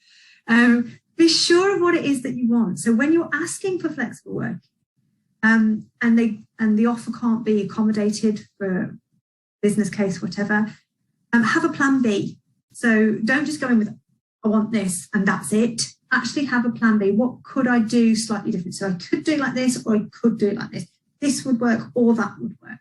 G: Be sure of what it is that you want. So when you're asking for flexible work and the offer can't be accommodated for business case, whatever, have a plan B. So don't just go in with, I want this and that's it. Actually have a plan B. What could I do slightly different? So I could do like this, or I could do it like this. This would work, or that would work.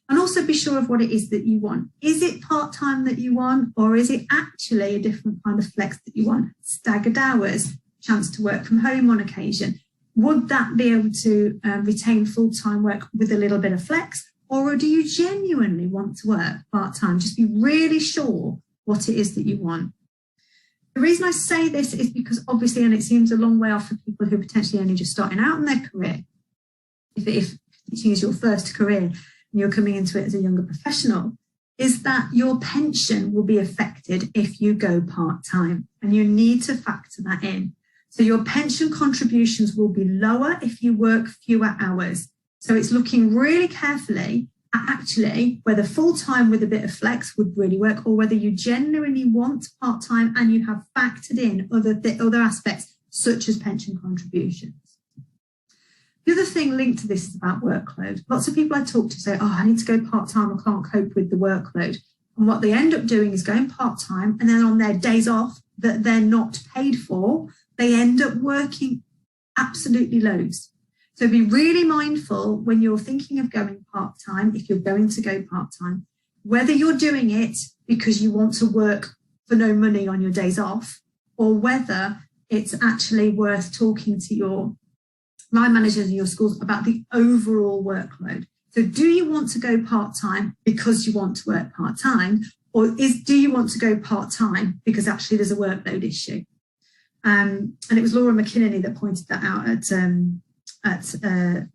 G: And also be sure of what it is that you want. Is it part-time that you want, or is it actually a different kind of flex that you want? Staggered hours, chance to work from home on occasion. Would that be able to retain full-time work with a little bit of flex, or do you genuinely want to work part-time? Just be really sure what it is that you want. The reason I say this is because obviously, and it seems a long way off for people who are potentially only just starting out in their career, if teaching is your first career and you're coming into it as a younger professional, is that your pension will be affected if you go part-time, and you need to factor that in. So your pension contributions will be lower if you work fewer hours. So it's looking really carefully at actually whether full-time with a bit of flex would really work, or whether you genuinely want part-time and you have factored in other aspects such as pension contributions. The other thing linked to this is about workload. Lots of people I talk to say, oh, I need to go part-time, I can't cope with the workload. And what they end up doing is going part-time, and then on their days off that they're not paid for, they end up working absolutely loads. So be really mindful when you're thinking of going part-time, if you're going to go part-time, whether you're doing it because you want to work for no money on your days off, or whether it's actually worth talking to your line managers in your schools about the overall workload. So do you want to go part-time because you want to work part-time, or do you want to go part-time because actually there's a workload issue? And it was Laura McKinney that pointed that out at a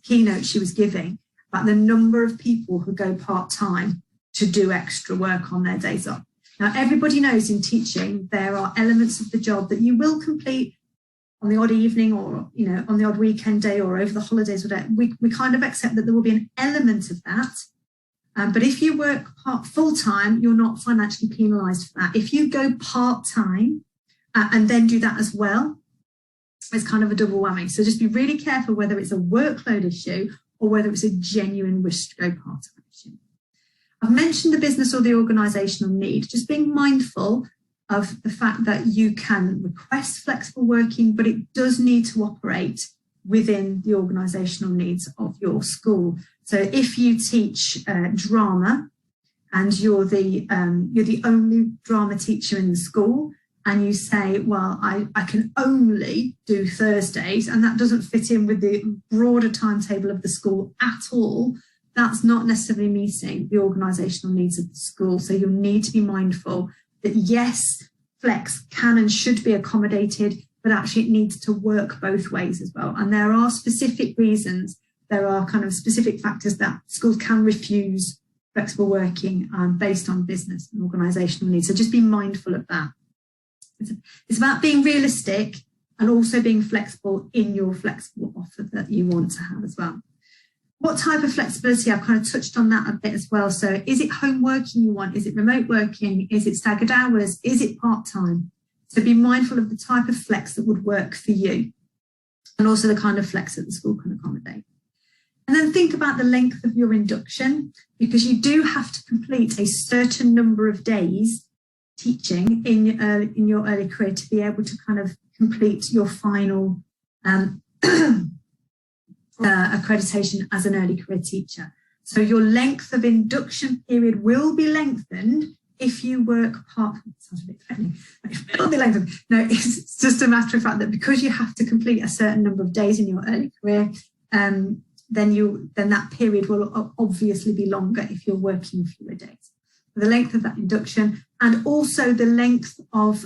G: keynote she was giving about the number of people who go part-time to do extra work on their days off. Now, everybody knows in teaching, there are elements of the job that you will complete on the odd evening, or, on the odd weekend day, or over the holidays, whatever. We kind of accept that there will be an element of that. But if you work full-time, you're not financially penalised for that. If you go part-time and then do that as well, it's kind of a double whammy. So just be really careful whether it's a workload issue or whether it's a genuine wish to go part-time issue. I've mentioned the business or the organisational need. Just being mindful of the fact that you can request flexible working, but it does need to operate within the organisational needs of your school. So if you teach drama and you're the only drama teacher in the school, and you say, well, I can only do Thursdays, and that doesn't fit in with the broader timetable of the school at all, that's not necessarily meeting the organisational needs of the school. So you'll need to be mindful that, yes, flex can and should be accommodated, but actually it needs to work both ways as well. And there are specific reasons, there are kind of specific factors that schools can refuse flexible working based on business and organisational needs. So just be mindful of that. It's about being realistic and also being flexible in your flexible offer that you want to have as well. What type of flexibility? I've kind of touched on that a bit as well. So is it home working you want? Is it remote working? Is it staggered hours? Is it part-time? So be mindful of the type of flex that would work for you, and also the kind of flex that the school can accommodate. And then think about the length of your induction, because you do have to complete a certain number of days teaching in your early career to be able to kind of complete your final accreditation as an early career teacher. So your length of induction period will be lengthened if you work sounds a bit threatening. It will be lengthened. No, it's just a matter of fact that because you have to complete a certain number of days in your early career, then that period will obviously be longer if you're working fewer days. The length of that induction, and also the length of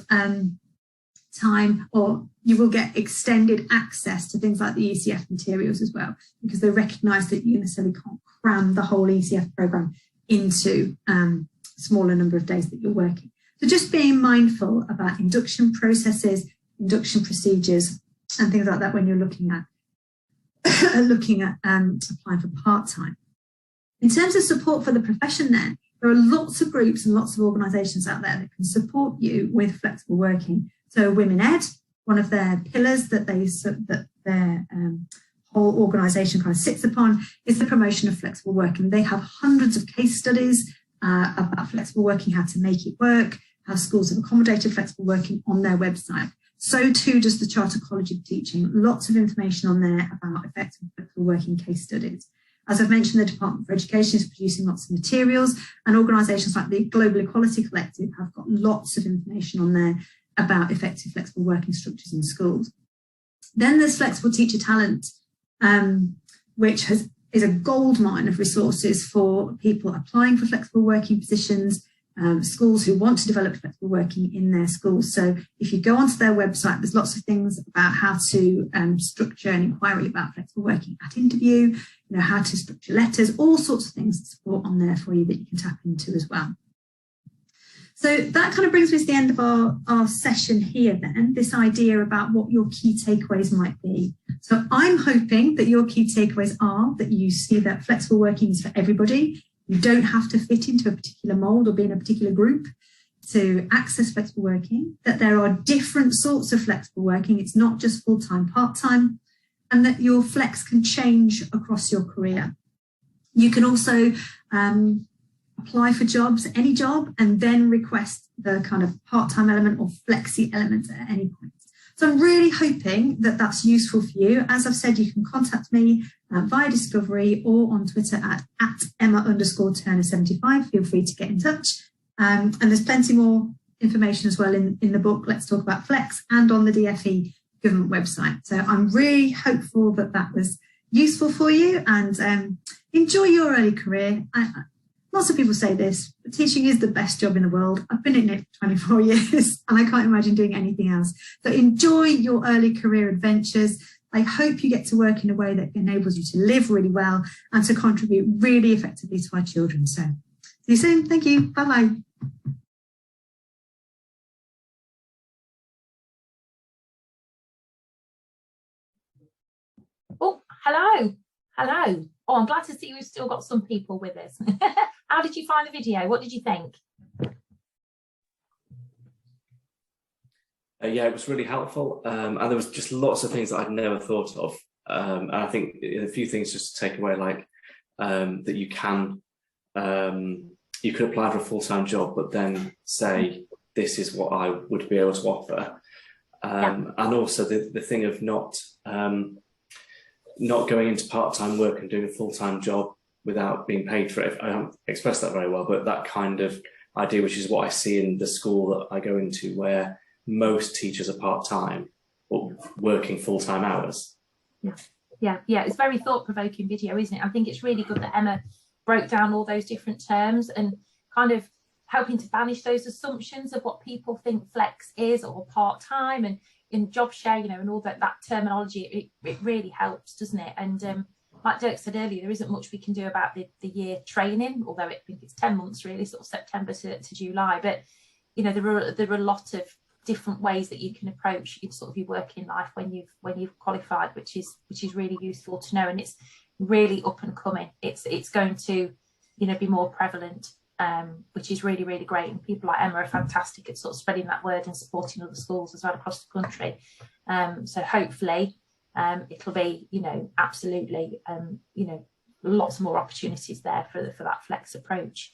G: time, or you will get extended access to things like the ECF materials as well, because they recognise that you necessarily can't cram the whole ECF programme into a smaller number of days that you're working. So just being mindful about induction processes, induction procedures, and things like that when you're looking at applying for part-time. In terms of support for the profession then, there are lots of groups and lots of organisations out there that can support you with flexible working. So Women Ed, one of their pillars that their whole organisation kind of sits upon is the promotion of flexible working. They have hundreds of case studies about flexible working, how to make it work, how schools have accommodated flexible working on their website. So too does the Charter College of Teaching. Lots of information on there about effective flexible working case studies. As I've mentioned, the Department for Education is producing lots of materials, and organisations like the Global Equality Collective have got lots of information on there about effective flexible working structures in schools. Then there's Flexible Teacher Talent, which is a goldmine of resources for people applying for flexible working positions, schools who want to develop flexible working in their schools. So if you go onto their website, there's lots of things about how to structure an inquiry about flexible working at interview, how to structure letters, all sorts of things to support on there for you that you can tap into as well. So that kind of brings me to the end of our session here then, this idea about what your key takeaways might be. So I'm hoping that your key takeaways are that you see that flexible working is for everybody. You don't have to fit into a particular mould or be in a particular group to access flexible working, that there are different sorts of flexible working. It's not just full-time, part-time, and that your flex can change across your career. You can also apply for jobs, any job, and then request the kind of part-time element or flexi element at any point. So I'm really hoping that that's useful for you. As I've said, you can contact me via Discovery or on Twitter at Emma_Turner75. Feel free to get in touch. And there's plenty more information as well in the book, Let's Talk About Flex, and on the DfE government website. So I'm really hopeful that that was useful for you, and enjoy your early career. Lots of people say this, but teaching is the best job in the world. I've been in it for 24 years and I can't imagine doing anything else. So enjoy your early career adventures. I hope you get to work in a way that enables you to live really well and to contribute really effectively to our children. So see you soon. Thank you. Bye-bye.
A: Oh, hello. Hello. Oh, I'm glad to see we've still got some people with us. How did you find the video? What did you think?
H: Yeah, it was really helpful. And there was just lots of things that I'd never thought of. And I think a few things just to take away, like that you could apply for a full-time job, but then say, this is what I would be able to offer. And also the thing of not going into part-time work and doing a full-time job without being paid for it. I haven't expressed that very well, but that kind of idea, which is what I see in the school that I go into, where most teachers are part-time or working full-time hours.
A: Yeah, it's very thought-provoking video, isn't it? I think it's really good that Emma broke down all those different terms and kind of helping to banish those assumptions of what people think flex is or part-time, and in job share, and all that terminology. It really helps, doesn't it? And like Dirk said earlier, there isn't much we can do about the year training, although I think it's 10 months really, sort of September to July. But there are a lot of different ways that you can approach your working life when you've qualified, which is really useful to know, and it's really up and coming. It's going to be more prevalent, which is really, really great. And people like Emma are fantastic at sort of spreading that word and supporting other schools as well across the country. So hopefully it'll be, absolutely, lots more opportunities there for that flex approach.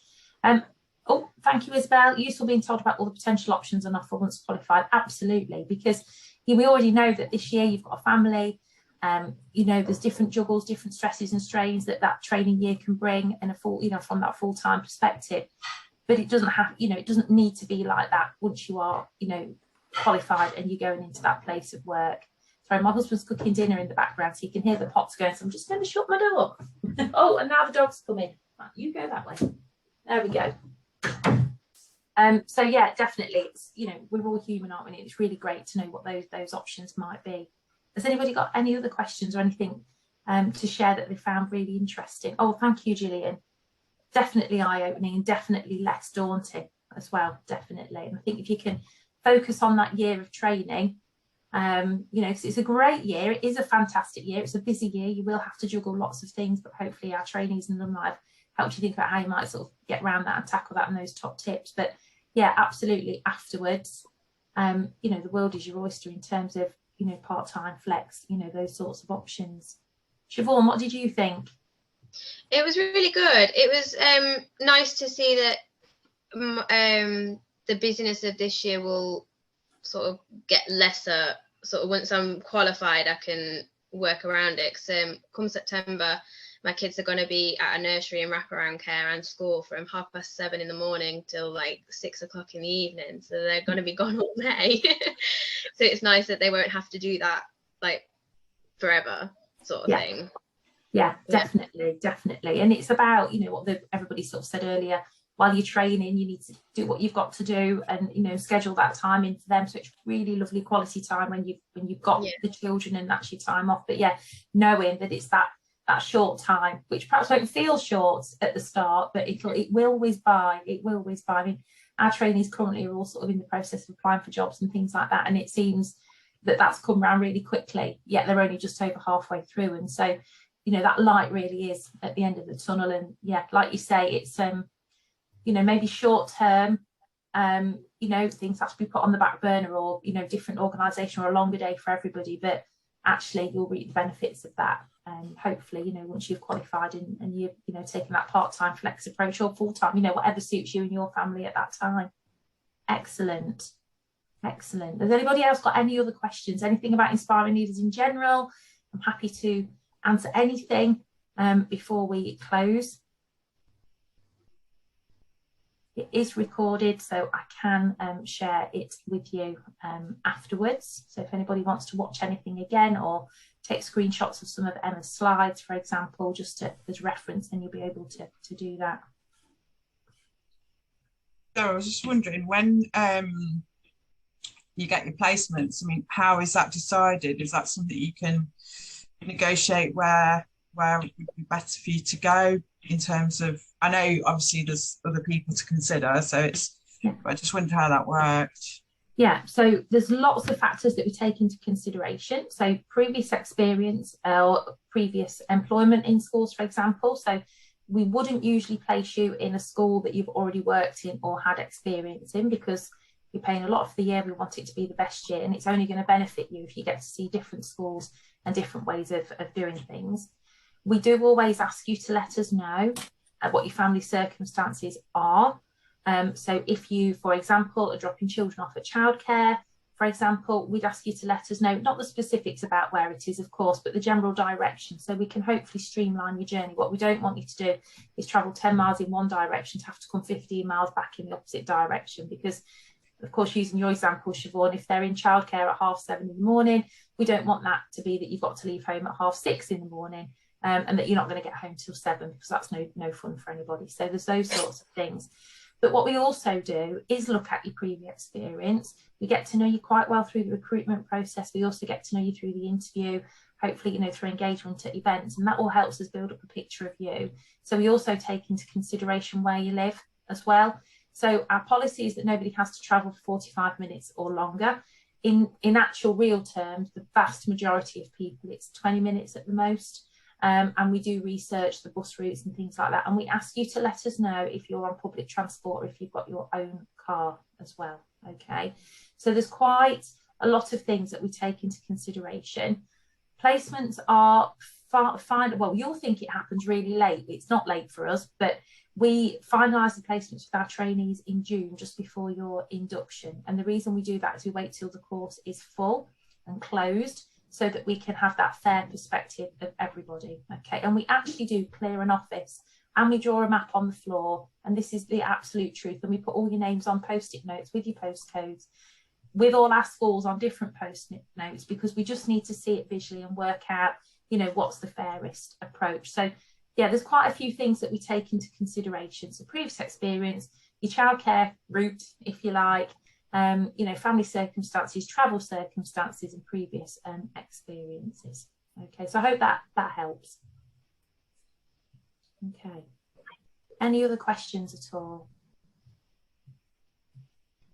A: Oh, thank you, Isabel. Useful being told about all the potential options on offer once qualified. Absolutely, because we already know that this year you've got a family. There's different juggles, different stresses and strains that training year can bring, and a full, from that full-time perspective. But it doesn't have, it doesn't need to be like that once you are, qualified and you're going into that place of work. Sorry, my husband's cooking dinner in the background, so you can hear the pots going. So I'm just going to shut my door. Oh, and now the dog's coming. Right, you go that way. There we go. So yeah, definitely, it's, we're all human, aren't we? It's really great to know what those options might be. Has anybody got any other questions or anything to share that they found really interesting? Oh, thank you, Gillian. Definitely eye-opening and definitely less daunting as well, definitely. And I think if you can focus on that year of training, because it's a great year, it is a fantastic year, it's a busy year, you will have to juggle lots of things, but hopefully our trainees and alumni have helped you think about how you might sort of get around that and tackle that and those top tips. But yeah, absolutely, afterwards, the world is your oyster in terms of, part-time flex, those sorts of options. Siobhan, what did you think?
I: It was really good. It was nice to see that the busyness of this year will sort of get lesser. Sort of once I'm qualified, I can work around it. Because come September, my kids are going to be at a nursery and wraparound care and school from 7:30 in the morning till like 6 o'clock in the evening. So they're going to be gone all day. So it's nice that they won't have to do that like forever, sort of thing.
A: Yeah, definitely. And it's about, what everybody sort of said earlier, while you're training, you need to do what you've got to do and, schedule that time in for them. So it's really lovely quality time when you've got the children and that's your time off. But yeah, knowing that it's that short time, which perhaps won't feel short at the start, but it will whiz by. I mean, our trainees currently are all sort of in the process of applying for jobs and things like that. And it seems that that's come around really quickly, yet they're only just over halfway through. And so, that light really is at the end of the tunnel. And yeah, like you say, it's maybe short term, things have to be put on the back burner, or different organisation, or a longer day for everybody, but actually you'll reap the benefits of that. Hopefully, once you've qualified and you've taken that part-time flex approach, or full-time, whatever suits you and your family at that time. Excellent. Has anybody else got any other questions? Anything about inspiring leaders in general? I'm happy to answer anything before we close. It is recorded, so I can share it with you afterwards. So if anybody wants to watch anything again or take screenshots of some of Emma's slides, for example, just as reference, then you'll be able to do that.
J: So I was just wondering, when you get your placements, I mean, how is that decided? Is that something you can negotiate where it would be better for you to go in terms of, I know obviously there's other people to consider, so but I just wondered how that worked.
A: Yeah, so there's lots of factors that we take into consideration. So previous experience or previous employment in schools, for example. So we wouldn't usually place you in a school that you've already worked in or had experience in, because you're paying a lot for the year. We want it to be the best year, and it's only going to benefit you if you get to see different schools and different ways of doing things. We do always ask you to let us know what your family circumstances are. So if you, for example, are dropping children off at childcare, for example, we'd ask you to let us know, not the specifics about where it is, of course, but the general direction, so we can hopefully streamline your journey. What we don't want you to do is travel 10 miles in one direction to have to come 15 miles back in the opposite direction, because, of course, using your example, Siobhan, if they're in childcare at 7:30 in the morning, we don't want that to be that you've got to leave home at 6:30 in the morning, and that you're not going to get home till 7, because that's no fun for anybody. So there's those sorts of things. But what we also do is look at your previous experience. We get to know you quite well through the recruitment process. We also get to know you through the interview, hopefully, through engagement at events, and that all helps us build up a picture of you. So we also take into consideration where you live as well. So our policy is that nobody has to travel for 45 minutes or longer. In actual real terms, the vast majority of people, it's 20 minutes at the most. And we do research the bus routes and things like that. And we ask you to let us know if you're on public transport or if you've got your own car as well. Okay. So there's quite a lot of things that we take into consideration. Placements are well, you'll think it happens really late. It's not late for us, but we finalise the placements with our trainees in June, just before your induction. And the reason we do that is we wait till the course is full and closed, so that we can have that fair perspective of everybody. Okay, and we actually do clear an office, and we draw a map on the floor, and this is the absolute truth, and we put all your names on post-it notes with your postcodes, with all our schools on different post-it notes, because we just need to see it visually and work out, you know, what's the fairest approach. So yeah, there's quite a few things that we take into consideration. So previous experience, your childcare route, if you like, you know, family circumstances, travel circumstances, and previous experiences. Okay, so I hope that helps. Okay, any other questions at all?